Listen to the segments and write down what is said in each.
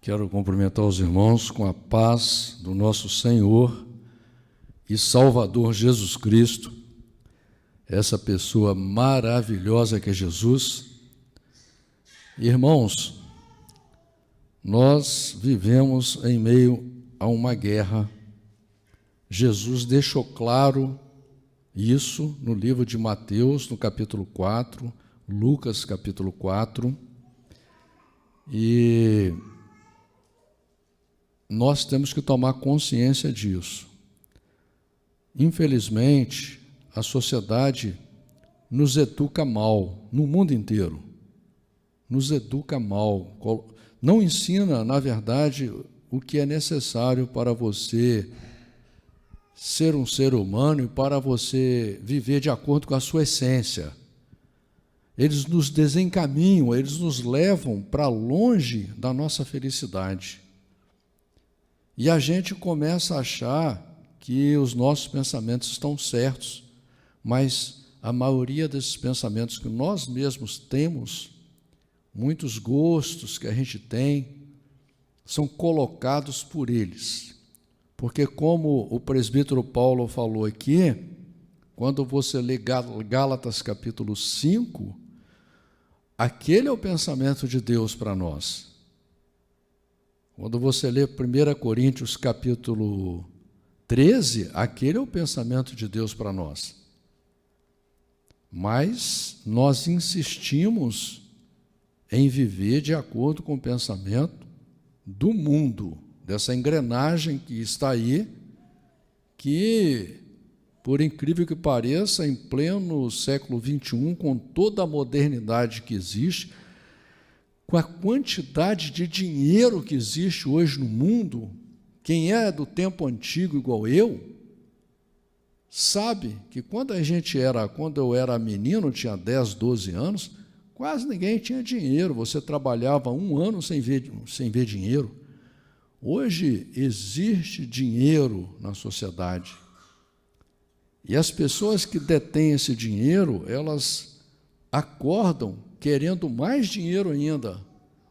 Quero cumprimentar os irmãos com a paz do nosso Senhor e Salvador Jesus Cristo, essa pessoa maravilhosa que é Jesus. Irmãos, nós vivemos em meio a uma guerra. Jesus deixou claro isso no livro de Mateus, no capítulo 4, Lucas, capítulo 4, e nós temos que tomar consciência disso. Infelizmente, a sociedade nos educa mal, no mundo inteiro. Nos educa mal. Não ensina, na verdade, o que é necessário para você ser um ser humano e para você viver de acordo com a sua essência. Eles nos desencaminham, eles nos levam para longe da nossa felicidade. E a gente começa a achar que os nossos pensamentos estão certos, mas a maioria desses pensamentos que nós mesmos temos, muitos gostos que a gente tem, são colocados por eles. Porque como o presbítero Paulo falou aqui, quando você lê Gálatas capítulo 5, aquele é o pensamento de Deus para nós. Quando você lê 1 Coríntios capítulo 13, aquele é o pensamento de Deus para nós. Mas nós insistimos em viver de acordo com o pensamento do mundo, dessa engrenagem que está aí, que, por incrível que pareça, em pleno século XXI, com toda a modernidade que existe, com a quantidade de dinheiro que existe hoje no mundo, quem é do tempo antigo igual eu, sabe que quando eu era menino, tinha 10, 12 anos, quase ninguém tinha dinheiro, você trabalhava um ano sem ver dinheiro. Hoje existe dinheiro na sociedade. E as pessoas que detêm esse dinheiro, elas acordam querendo mais dinheiro ainda,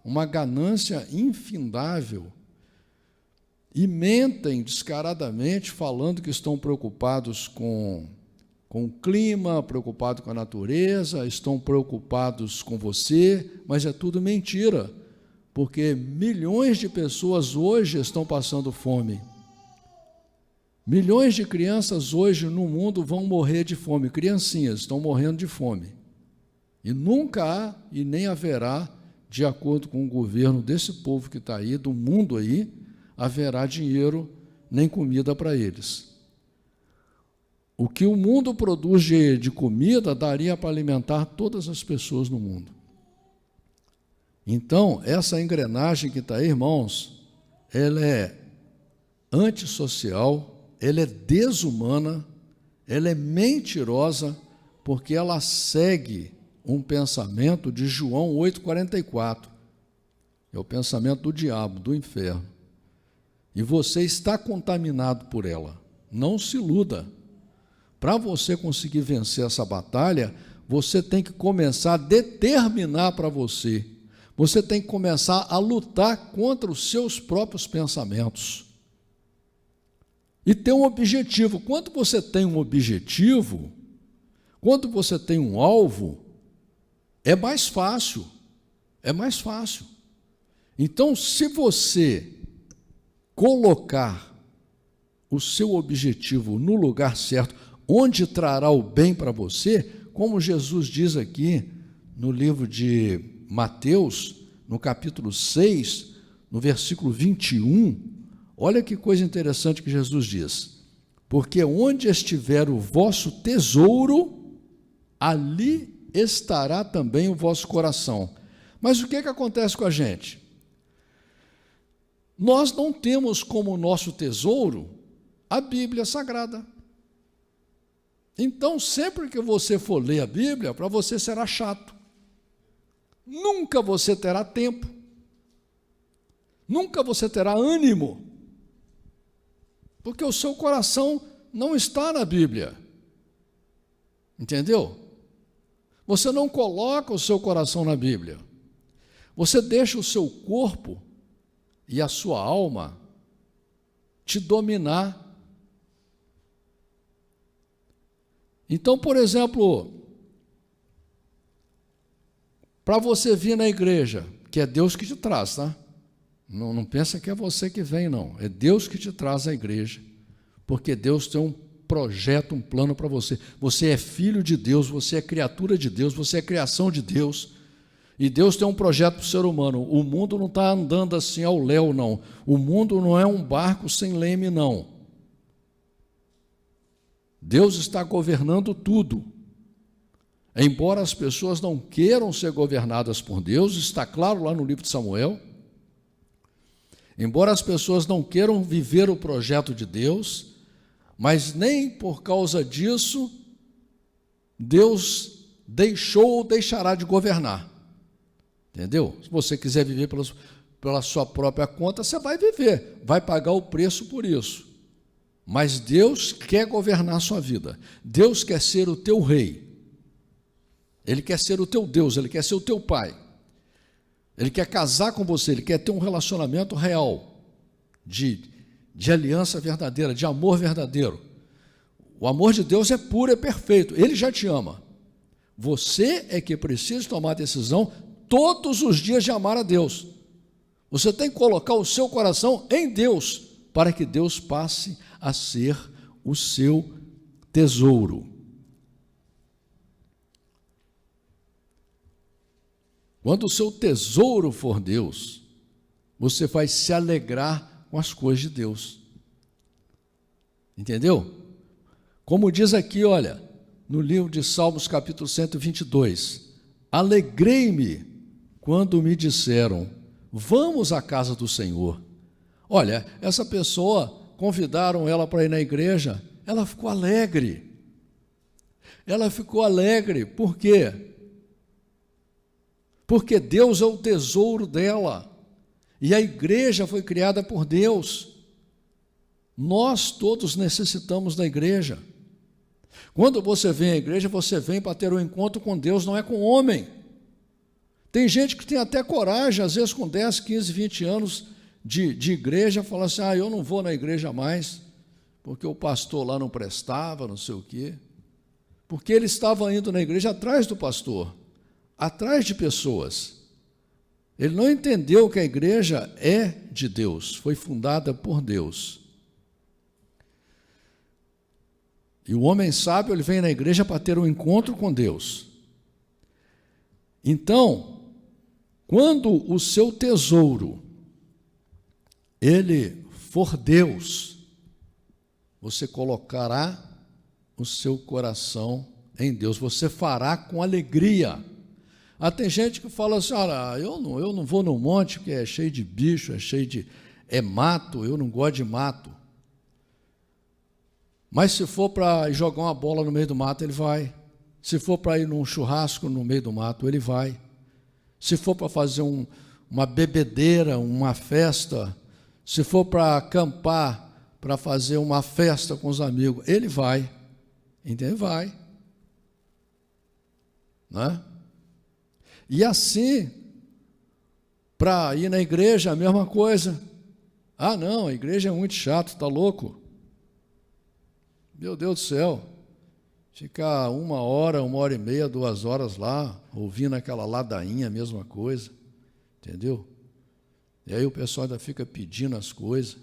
uma ganância infindável, e mentem descaradamente falando que estão preocupados com o clima, preocupados com a natureza, estão preocupados com você, mas é tudo mentira, porque milhões de pessoas hoje estão passando fome. Milhões de crianças hoje no mundo vão morrer de fome, criancinhas estão morrendo de fome. E nunca há e nem haverá, de acordo com o governo desse povo que está aí, do mundo aí, haverá dinheiro nem comida para eles. O que o mundo produz de comida daria para alimentar todas as pessoas no mundo. Então, essa engrenagem que está aí, irmãos, ela é antissocial, ela é desumana, ela é mentirosa, porque ela segue um pensamento de João 8,44. É o pensamento do diabo, do inferno. E você está contaminado por ela. Não se iluda. Para você conseguir vencer essa batalha, você tem que começar a determinar para você. Você tem que começar a lutar contra os seus próprios pensamentos. E ter um objetivo. Quando você tem um objetivo, quando você tem um alvo, é mais fácil. É mais fácil. Então, se você colocar o seu objetivo no lugar certo, onde trará o bem para você, como Jesus diz aqui no livro de Mateus, no capítulo 6, no versículo 21, olha que coisa interessante que Jesus diz: porque onde estiver o vosso tesouro, ali estará também o vosso coração. Mas o que acontece com a gente? Nós não temos como nosso tesouro a Bíblia Sagrada. Então, sempre que você for ler a Bíblia, para você será chato. Nunca você terá tempo. Nunca você terá ânimo. Porque o seu coração não está na Bíblia. Entendeu? Você não coloca o seu coração na Bíblia. Você deixa o seu corpo e a sua alma te dominar. Então, por exemplo, para você vir na igreja, que é Deus que te traz, tá? Não pensa que é você que vem, não. É Deus que te traz à igreja, porque Deus tem um projeto, um plano para você. Você é filho de Deus, você é criatura de Deus, você é criação de Deus. E Deus tem um projeto para o ser humano. O mundo não está andando assim ao léu, não. O mundo não é um barco sem leme, não. Deus está governando tudo. Embora as pessoas não queiram ser governadas por Deus, está claro lá no livro de Samuel. Embora as pessoas não queiram viver o projeto de Deus, mas nem por causa disso, Deus deixou ou deixará de governar. Entendeu? Se você quiser viver pela sua própria conta, você vai viver, vai pagar o preço por isso. Mas Deus quer governar a sua vida. Deus quer ser o teu rei. Ele quer ser o teu Deus, Ele quer ser o teu pai. Ele quer casar com você, Ele quer ter um relacionamento real, de aliança verdadeira, de amor verdadeiro. O amor de Deus é puro, é perfeito, Ele já te ama. Você é que precisa tomar a decisão todos os dias de amar a Deus. Você tem que colocar o seu coração em Deus, para que Deus passe a ser o seu tesouro. Quando o seu tesouro for Deus, você vai se alegrar com as coisas de Deus. Entendeu? Como diz aqui, olha, no livro de Salmos, capítulo 122, alegrei-me quando me disseram, vamos à casa do Senhor. Olha, essa pessoa, convidaram ela para ir na igreja, ela ficou alegre. Ela ficou alegre, por quê? Porque Deus é o tesouro dela, e a igreja foi criada por Deus. Nós todos necessitamos da igreja. Quando você vem à igreja, você vem para ter um encontro com Deus, não é com o homem. Tem gente que tem até coragem, às vezes com 10, 15, 20 anos de igreja, fala assim, eu não vou na igreja mais, porque o pastor lá não prestava, não sei o quê. Porque ele estava indo na igreja atrás do pastor, atrás de pessoas. Ele não entendeu que a igreja é de Deus, foi fundada por Deus. E o homem sábio, ele vem na igreja para ter um encontro com Deus. Então, quando o seu tesouro, ele for Deus, você colocará o seu coração em Deus, você fará com alegria. Tem gente que fala assim, eu não vou no monte porque é cheio de bicho, é mato, eu não gosto de mato. Mas se for para jogar uma bola no meio do mato, ele vai. Se for para ir num churrasco no meio do mato, ele vai. Se for para fazer uma bebedeira, uma festa, se for para acampar, para fazer uma festa com os amigos, ele vai. Entende? Vai. Né? E assim, para ir na igreja, a mesma coisa. Não, a igreja é muito chato, está louco? Meu Deus do céu, ficar 1 hora, 1h30, 2 horas lá, ouvindo aquela ladainha, a mesma coisa, entendeu? E aí o pessoal ainda fica pedindo as coisas.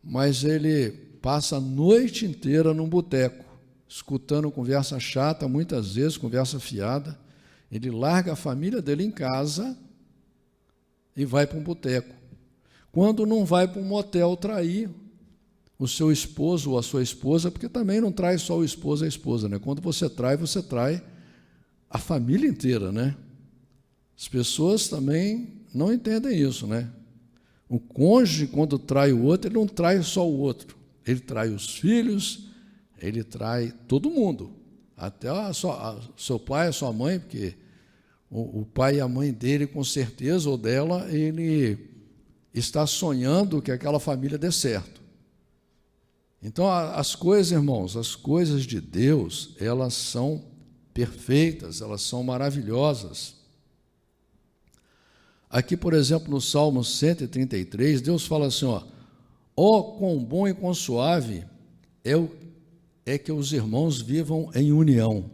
Mas ele passa a noite inteira num boteco, escutando conversa chata, muitas vezes conversa fiada. Ele larga a família dele em casa e vai para um boteco. Quando não vai para um motel trair o seu esposo ou a sua esposa, porque também não trai só o esposo e a esposa, né? Quando você trai a família inteira, né? As pessoas também não entendem isso, né? O cônjuge, quando trai o outro, ele não trai só o outro, ele trai os filhos, ele trai todo mundo, até seu pai, a sua mãe, porque o pai e a mãe dele, com certeza, ou dela, ele está sonhando que aquela família dê certo. Então, as coisas, irmãos, as coisas de Deus, elas são perfeitas, elas são maravilhosas. Aqui, por exemplo, no Salmo 133, Deus fala assim, ó quão bom e quão suave é que os irmãos vivam em união.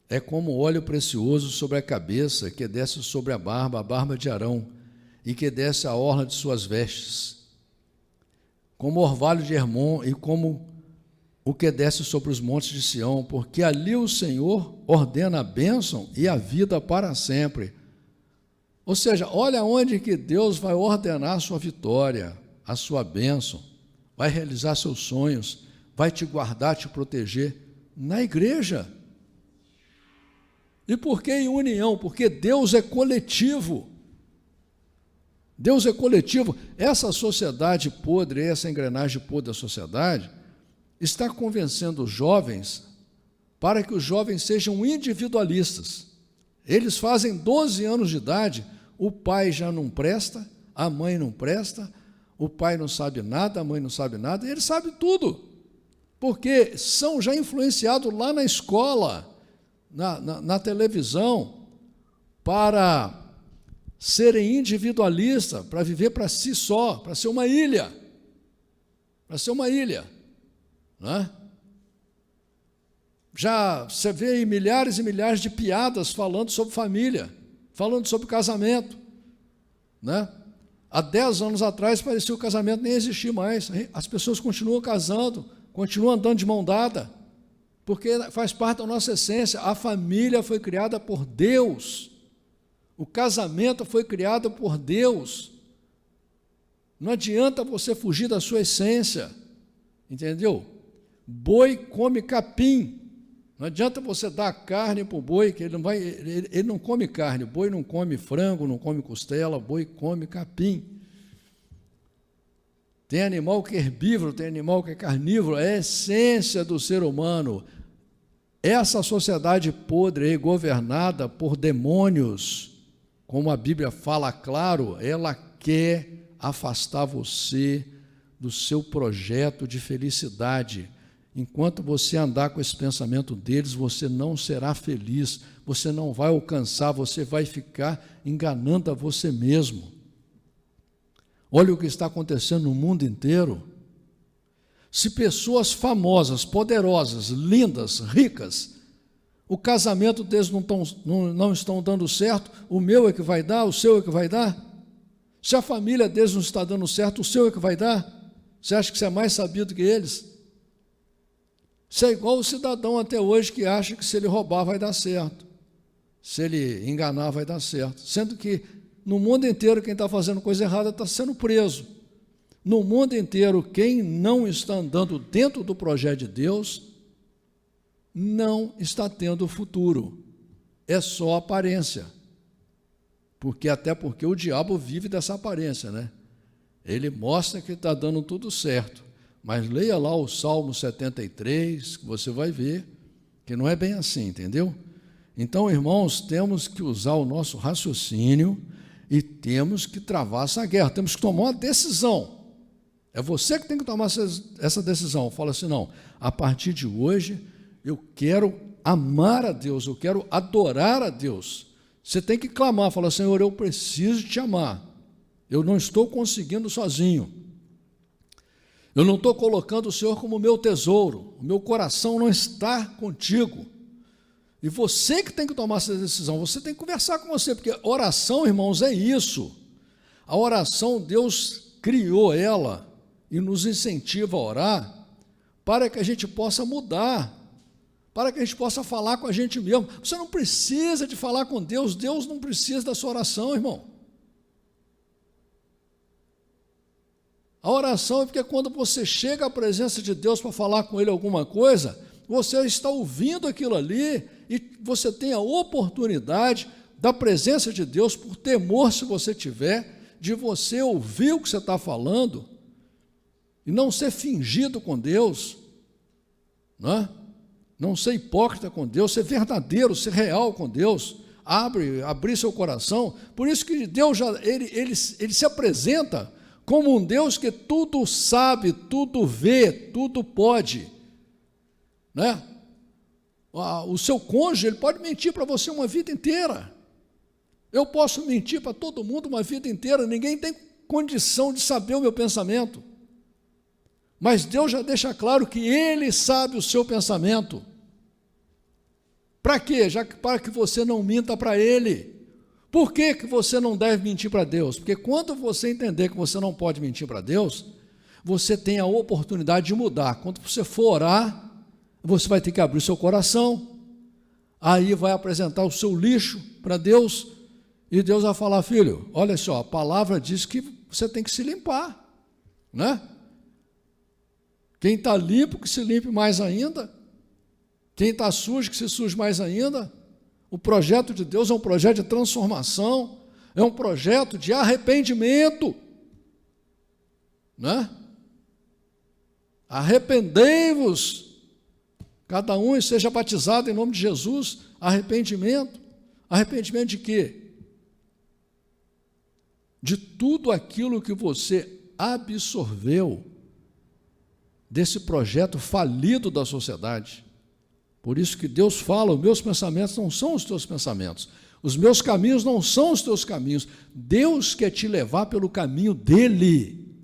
É como óleo precioso sobre a cabeça, que desce sobre a barba de Arão, e que desce a orla de suas vestes, como orvalho de Hermon, e como o que desce sobre os montes de Sião, porque ali o Senhor ordena a bênção e a vida para sempre. Ou seja, olha onde que Deus vai ordenar a sua vitória, a sua bênção, vai realizar seus sonhos, vai te guardar, te proteger, na igreja. E por que em união? Porque Deus é coletivo. Deus é coletivo. Essa sociedade podre, essa engrenagem podre da sociedade, está convencendo os jovens para que os jovens sejam individualistas. Eles fazem 12 anos de idade, o pai já não presta, a mãe não presta, o pai não sabe nada, a mãe não sabe nada, e eles sabem tudo, porque são já influenciados lá na escola, na televisão, para serem individualistas, para viver para si só, para ser uma ilha, não é? Já você vê aí milhares e milhares de piadas falando sobre família, falando sobre casamento, né? Há 10 anos atrás parecia que o casamento nem existia mais, as pessoas continuam casando, continuam andando de mão dada, porque faz parte da nossa essência. A família foi criada por Deus, o casamento foi criado por Deus. Não adianta você fugir da sua essência, entendeu? Boi come capim, não adianta você dar carne para o boi, que ele não come carne, boi não come frango, não come costela, boi come capim. Tem animal que é herbívoro, tem animal que é carnívoro, é a essência do ser humano. Essa sociedade podre é governada por demônios, como a Bíblia fala claro, ela quer afastar você do seu projeto de felicidade. Enquanto você andar com esse pensamento deles, você não será feliz, você não vai alcançar, você vai ficar enganando a você mesmo. Olha o que está acontecendo no mundo inteiro. Se pessoas famosas, poderosas, lindas, ricas, o casamento deles não estão dando certo, o meu é que vai dar, o seu é que vai dar? Se a família deles não está dando certo, o seu é que vai dar? Você acha que você é mais sabido que eles? Você é igual o cidadão até hoje que acha que se ele roubar vai dar certo, se ele enganar vai dar certo, sendo que no mundo inteiro quem está fazendo coisa errada está sendo preso. No mundo inteiro, quem não está andando dentro do projeto de Deus não está tendo futuro, é só aparência, até porque o diabo vive dessa aparência, né? Ele mostra que está dando tudo certo, mas leia lá o Salmo 73, que você vai ver que não é bem assim, entendeu? Então, irmãos, temos que usar o nosso raciocínio e temos que travar essa guerra, temos que tomar uma decisão. É você que tem que tomar essa decisão. Fala assim, não, a partir de hoje eu quero amar a Deus, eu quero adorar a Deus. Você tem que clamar, falar, Senhor, eu preciso te amar, eu não estou conseguindo sozinho, eu não estou colocando o Senhor como meu tesouro, o meu coração não está contigo, e você que tem que tomar essa decisão, você tem que conversar com você, porque oração, irmãos, é isso. A oração, Deus criou ela e nos incentiva a orar para que a gente possa mudar, para que a gente possa falar com a gente mesmo. Você não precisa de falar com Deus, Deus não precisa da sua oração, irmão. A oração é porque quando você chega à presença de Deus para falar com Ele alguma coisa, você está ouvindo aquilo ali e você tem a oportunidade da presença de Deus, por temor, se você tiver, de você ouvir o que você está falando e não ser fingido com Deus, não ser hipócrita com Deus, ser verdadeiro, ser real com Deus, abrir seu coração. Por isso que Deus ele se apresenta como um Deus que tudo sabe, tudo vê, tudo pode, né? O seu cônjuge, ele pode mentir para você uma vida inteira, Eu posso mentir para todo mundo uma vida inteira, ninguém tem condição de saber o meu pensamento. Mas Deus já deixa claro que Ele sabe o seu pensamento. Para quê? Para que você não minta para Ele. Por que você não deve mentir para Deus? Porque quando você entender que você não pode mentir para Deus, você tem a oportunidade de mudar. Quando você for orar, você vai ter que abrir o seu coração, aí vai apresentar o seu lixo para Deus, e Deus vai falar: filho, olha só, a palavra diz que você tem que se limpar, né? Quem está limpo, que se limpe mais ainda. Quem está sujo, que se suje mais ainda. O projeto de Deus é um projeto de transformação, é um projeto de arrependimento, né? Arrependei-vos, cada um, e seja batizado em nome de Jesus. Arrependimento. Arrependimento de quê? De tudo aquilo que você absorveu desse projeto falido da sociedade. Por isso que Deus fala: os meus pensamentos não são os teus pensamentos, os meus caminhos não são os teus caminhos. Deus quer te levar pelo caminho dele,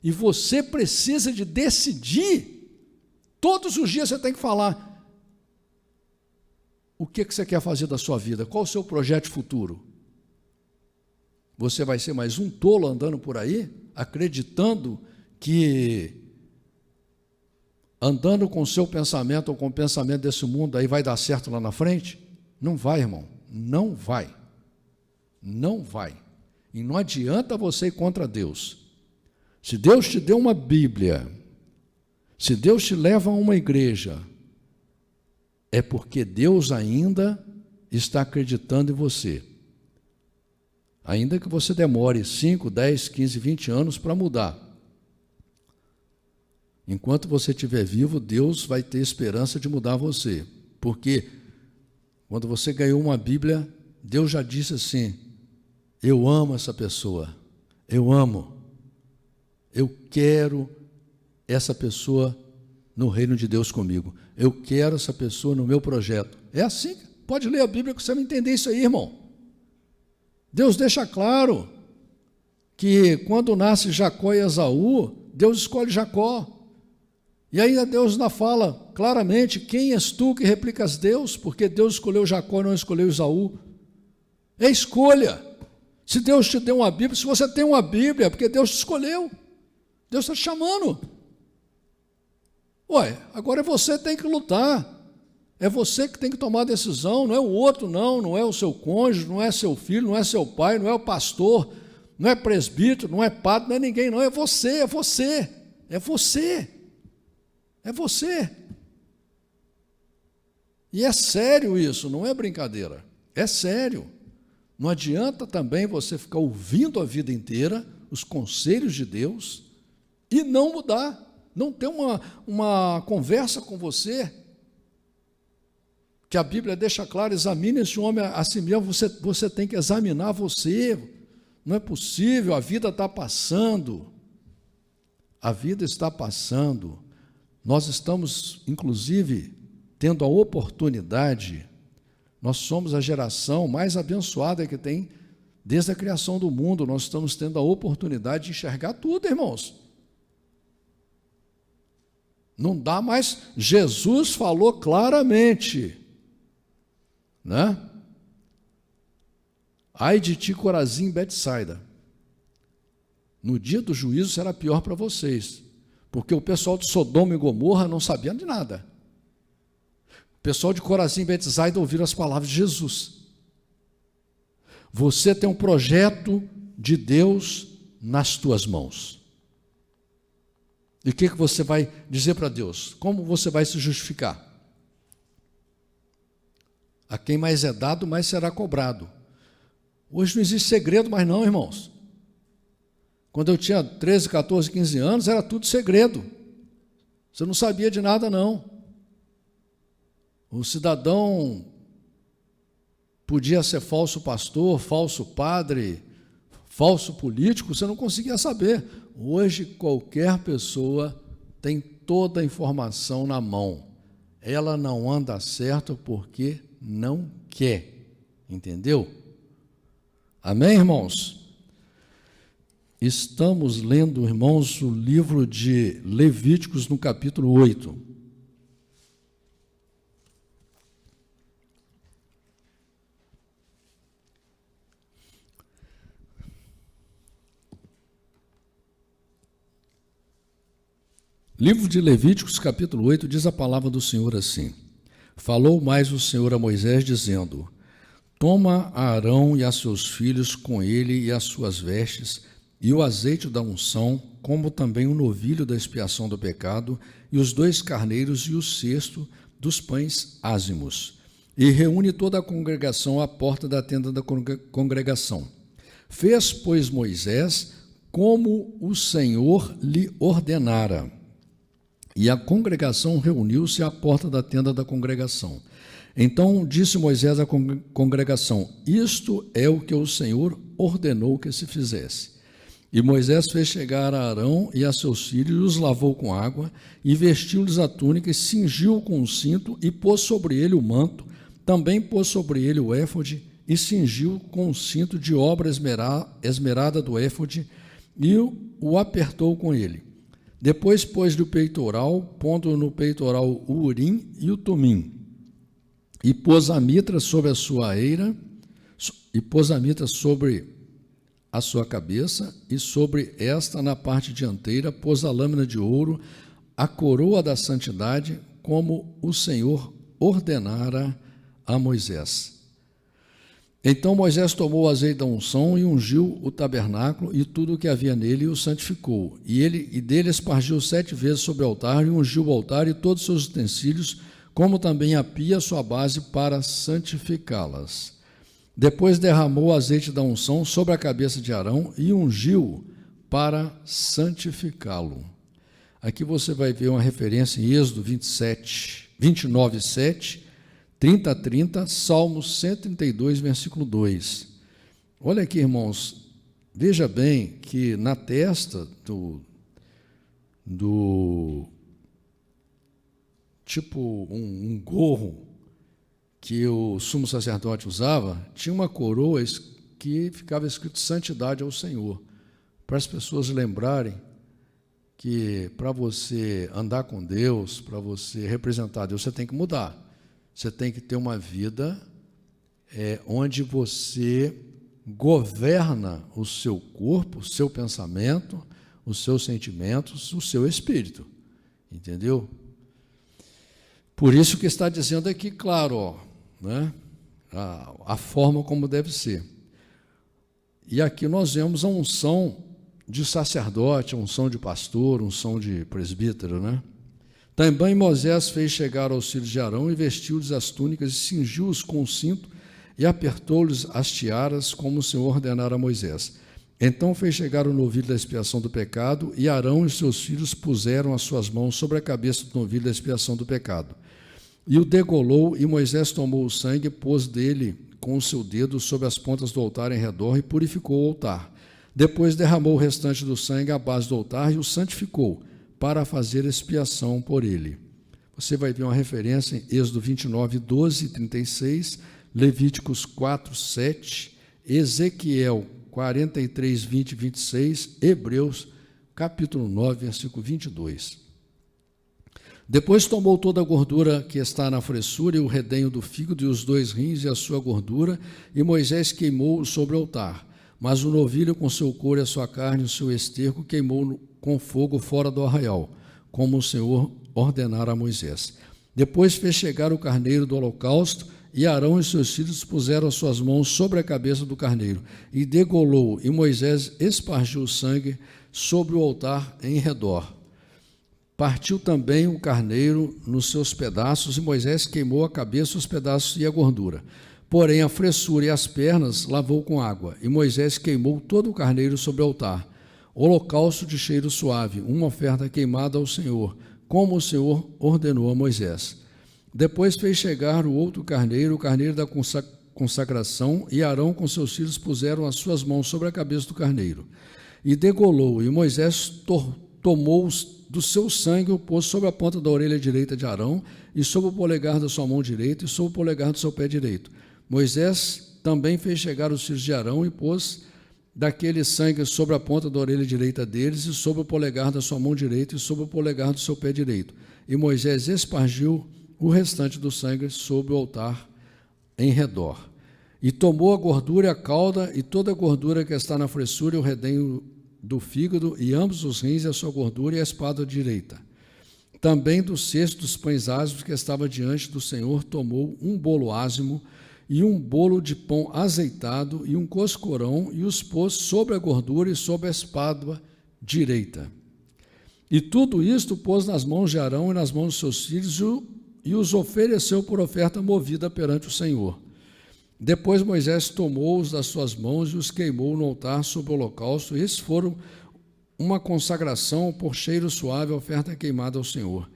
e você precisa de decidir. Todos os dias você tem que falar o que você quer fazer da sua vida, qual o seu projeto futuro. Você vai ser mais um tolo andando por aí, acreditando que andando com o seu pensamento ou com o pensamento desse mundo aí vai dar certo lá na frente? Não vai, irmão, não vai. Não vai. E não adianta você ir contra Deus. Se Deus te deu uma Bíblia, se Deus te leva a uma igreja, é porque Deus ainda está acreditando em você. Ainda que você demore 5, 10, 15, 20 anos para mudar. Enquanto você estiver vivo, Deus vai ter esperança de mudar você. Porque quando você ganhou uma Bíblia, Deus já disse assim: eu amo essa pessoa, eu amo, eu quero essa pessoa no reino de Deus comigo, eu quero essa pessoa no meu projeto. É assim, pode ler a Bíblia que você vai entender isso aí, irmão. Deus deixa claro que quando nasce Jacó e Esaú, Deus escolhe Jacó. E ainda Deus ainda fala claramente: quem és tu que replicas Deus? Porque Deus escolheu Jacó e não escolheu Esaú. É escolha. Se Deus te deu uma Bíblia, se você tem uma Bíblia, é porque Deus te escolheu. Deus está te chamando. Ué, agora é você que tem que lutar. É você que tem que tomar a decisão, não é o outro, não é o seu cônjuge, não é seu filho, não é seu pai, não é o pastor, não é presbítero, não é padre, não é ninguém, não, é você, é você, é você. É você. E é sério isso, não é brincadeira. É sério. Não adianta também você ficar ouvindo a vida inteira os conselhos de Deus e não mudar, não ter uma conversa com você, que a Bíblia deixa claro: examine esse homem a si mesmo. Você tem que examinar você. Não é possível, a vida está passando. A vida está passando. Nós estamos, inclusive, tendo a oportunidade, nós somos a geração mais abençoada que tem desde a criação do mundo. Nós estamos tendo a oportunidade de enxergar tudo, irmãos. Não dá mais. Jesus falou claramente, né? Ai de ti, Corazim, Betsaida. No dia do juízo será pior para vocês. Porque o pessoal de Sodoma e Gomorra não sabia de nada. O pessoal de Corazim e Betsaida ouviram as palavras de Jesus. Você tem um projeto de Deus nas tuas mãos. E o que você vai dizer para Deus? Como você vai se justificar? A quem mais é dado, mais será cobrado. Hoje não existe segredo mais não, irmãos. Quando eu tinha 13, 14, 15 anos, era tudo segredo. Você não sabia de nada, não. O cidadão podia ser falso pastor, falso padre, falso político, você não conseguia saber. Hoje, qualquer pessoa tem toda a informação na mão. Ela não anda certo porque não quer, entendeu? Amém, irmãos? Estamos lendo, irmãos, o livro de Levíticos no capítulo 8. Livro de Levíticos, capítulo 8, diz a palavra do Senhor assim: Falou mais o Senhor a Moisés, dizendo: Toma a Arão e a seus filhos com ele e as suas vestes, e o azeite da unção, como também o novilho da expiação do pecado, e os 2 carneiros e o cesto dos pães ázimos, e reúne toda a congregação à porta da tenda da congregação. Fez, pois, Moisés como o Senhor lhe ordenara. E a congregação reuniu-se à porta da tenda da congregação. Então disse Moisés à congregação: Isto é o que o Senhor ordenou que se fizesse. E Moisés fez chegar a Arão e a seus filhos, e os lavou com água, e vestiu-lhes a túnica, e cingiu com um cinto, e pôs sobre ele o manto, também pôs sobre ele o éfode, e cingiu com um cinto de obra esmerada do éfode, e o apertou com ele. Depois pôs-lhe o peitoral, pondo no peitoral o urim e o tumim, e pôs a mitra sobre a sua eira, e pôs a mitra sobre a sua cabeça, e sobre esta, na parte dianteira, pôs a lâmina de ouro, a coroa da santidade, como o Senhor ordenara a Moisés. Então Moisés tomou o azeite da unção e ungiu o tabernáculo e tudo o que havia nele, e o santificou. E dele espargiu 7 vezes sobre o altar, e ungiu o altar e todos os seus utensílios, como também a pia, sua base, para santificá-las. Depois derramou o azeite da unção sobre a cabeça de Arão e ungiu para santificá-lo. Aqui você vai ver uma referência em Êxodo 29, 7, 30, Salmos 132, versículo 2. Olha aqui, irmãos, veja bem que na testa do tipo um gorro que o sumo sacerdote usava, tinha uma coroa que ficava escrito santidade ao Senhor, para as pessoas lembrarem que para você andar com Deus, para você representar Deus, você tem que mudar. Você tem que ter uma vida onde você governa o seu corpo, o seu pensamento, os seus sentimentos, o seu espírito. Entendeu? Por isso que está dizendo aqui, claro, né, a forma como deve ser. E aqui nós vemos a unção de sacerdote, a unção de pastor, a unção de presbítero, né? Também Moisés fez chegar aos filhos de Arão e vestiu-lhes as túnicas e cingiu-os com o cinto e apertou-lhes as tiaras, como o Senhor ordenara a Moisés. Então fez chegar o novilho da expiação do pecado, e Arão e seus filhos puseram as suas mãos sobre a cabeça do novilho da expiação do pecado. E o degolou, e Moisés tomou o sangue, pôs dele com o seu dedo sobre as pontas do altar em redor e purificou o altar. Depois derramou o restante do sangue à base do altar e o santificou, para fazer expiação por ele. Você vai ver uma referência em Êxodo 29, 12 e 36, Levíticos 4, 7, Ezequiel 43, 20 e 26, Hebreus capítulo 9, versículo 22. Depois tomou toda a gordura que está na fressura, e o redenho do fígado, e os 2 rins, e a sua gordura, e Moisés queimou sobre o altar. Mas o novilho com seu couro e a sua carne e o seu esterco queimou com fogo fora do arraial, como o Senhor ordenara a Moisés. Depois fez chegar o carneiro do holocausto, e Arão e seus filhos puseram as suas mãos sobre a cabeça do carneiro, e degolou, e Moisés espargiu o sangue sobre o altar em redor. Partiu também o carneiro nos seus pedaços, e Moisés queimou a cabeça, os pedaços e a gordura. Porém, a fressura e as pernas lavou com água, e Moisés queimou todo o carneiro sobre o altar. Holocausto de cheiro suave, uma oferta queimada ao Senhor, como o Senhor ordenou a Moisés. Depois fez chegar o outro carneiro, o carneiro da consagração, e Arão com seus filhos puseram as suas mãos sobre a cabeça do carneiro. E degolou, e Moisés tomou do seu sangue, o pôs sobre a ponta da orelha direita de Arão, e sobre o polegar da sua mão direita, e sobre o polegar do seu pé direito. Moisés também fez chegar os filhos de Arão e pôs daquele sangue sobre a ponta da orelha direita deles e sobre o polegar da sua mão direita e sobre o polegar do seu pé direito. E Moisés espargiu o restante do sangue sobre o altar em redor. E tomou a gordura e a cauda e toda a gordura que está na fressura e o redenho do fígado e ambos os rins e a sua gordura e a espada direita. Também do cesto dos pães ázimos que estava diante do Senhor tomou um bolo ázimo e um bolo de pão azeitado e um coscorão e os pôs sobre a gordura e sobre a espada direita. E tudo isto pôs nas mãos de Arão e nas mãos de seus filhos e os ofereceu por oferta movida perante o Senhor. Depois Moisés tomou-os das suas mãos e os queimou no altar sobre o holocausto, e esses foram uma consagração por cheiro suave, oferta queimada ao Senhor.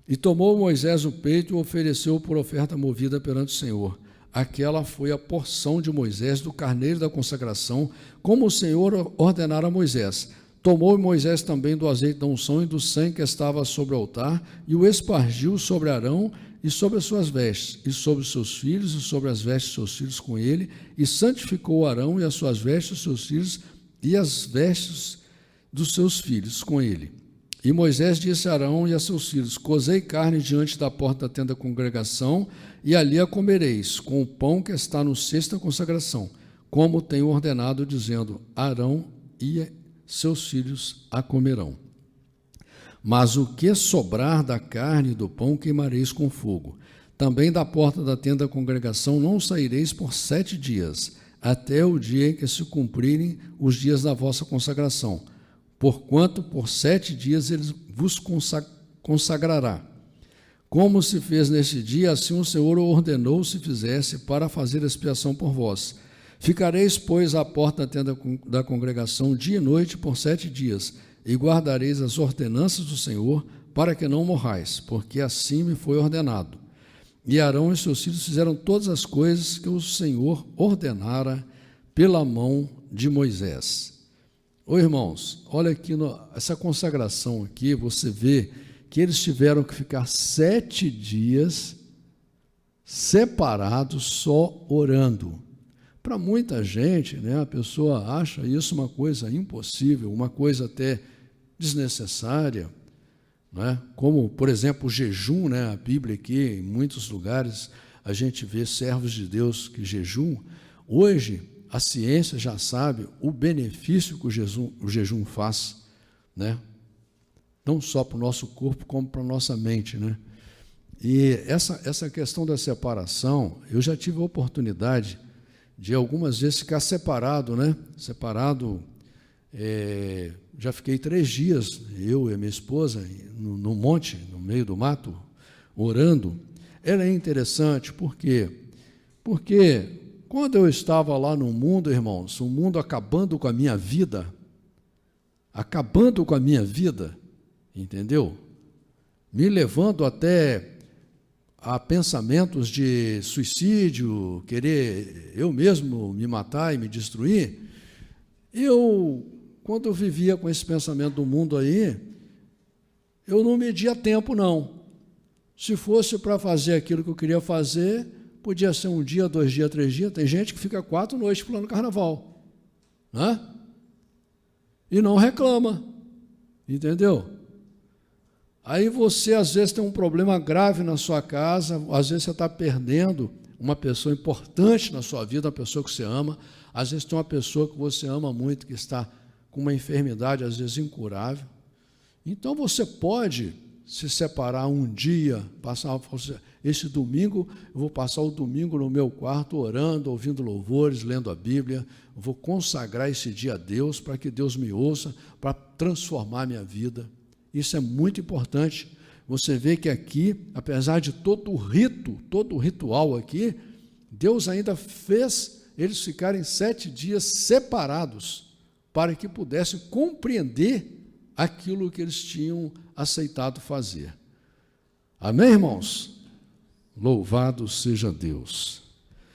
E tomou Moisés o peito e o ofereceu por oferta movida perante o Senhor. Aquela foi a porção de Moisés do carneiro da consagração, como o Senhor ordenara a Moisés. Tomou Moisés também do azeite da unção e do sangue que estava sobre o altar, e o espargiu sobre Arão e sobre as suas vestes, e sobre os seus filhos, e sobre as vestes de seus filhos com ele, e santificou Arão e as suas vestes, os seus filhos, e as vestes dos seus filhos com ele. E Moisés disse a Arão e a seus filhos: cozei carne diante da porta da tenda da congregação, e ali a comereis, com o pão que está no cesto da consagração, como tenho ordenado, dizendo: Arão e seus filhos a comerão. Mas o que sobrar da carne e do pão queimareis com fogo. Também da porta da tenda da congregação não saireis por 7 dias, até o dia em que se cumprirem os dias da vossa consagração, porquanto por 7 dias ele vos consagrará. Como se fez neste dia, assim o Senhor o ordenou se fizesse para fazer expiação por vós. Ficareis, pois, à porta da tenda da congregação dia e noite por 7 dias, e guardareis as ordenanças do Senhor, para que não morrais, porque assim me foi ordenado. E Arão e seus filhos fizeram todas as coisas que o Senhor ordenara pela mão de Moisés. Ô irmãos, olha aqui, essa consagração aqui, você vê que eles tiveram que ficar 7 dias separados só orando. Para muita gente, né, a pessoa acha isso uma coisa impossível, uma coisa até desnecessária, né? Como, por exemplo, o jejum, né? A Bíblia aqui, em muitos lugares, a gente vê servos de Deus que jejuam. Hoje, a ciência já sabe o benefício que o jejum faz, né? Não só para o nosso corpo, como para a nossa mente, né? E essa questão da separação, eu já tive a oportunidade de algumas vezes ficar separado, né? Separado, já fiquei 3 dias, eu e a minha esposa, no monte, no meio do mato, orando. Era interessante, por quê? Porque quando eu estava lá no mundo, irmãos, o mundo acabando com a minha vida, entendeu? Me levando até a pensamentos de suicídio, querer eu mesmo me matar e me destruir. Quando eu vivia com esse pensamento do mundo aí, eu não media tempo, não. Se fosse para fazer aquilo que eu queria fazer, podia ser 1 dia, 2 dias, 3 dias. Tem gente que fica 4 noites pulando carnaval, né? E não reclama, entendeu? Aí você, às vezes, tem um problema grave na sua casa, às vezes você está perdendo uma pessoa importante na sua vida, uma pessoa que você ama, às vezes tem uma pessoa que você ama muito, que está com uma enfermidade, às vezes, incurável. Então, você pode se separar um dia, esse domingo, eu vou passar o domingo no meu quarto, orando, ouvindo louvores, lendo a Bíblia, eu vou consagrar esse dia a Deus, para que Deus me ouça, para transformar a minha vida. Isso é muito importante. Você vê que aqui, apesar de todo o ritual aqui, Deus ainda fez eles ficarem 7 dias separados, para que pudessem compreender aquilo que eles tinham aceitado fazer. Amém, irmãos? Louvado seja Deus.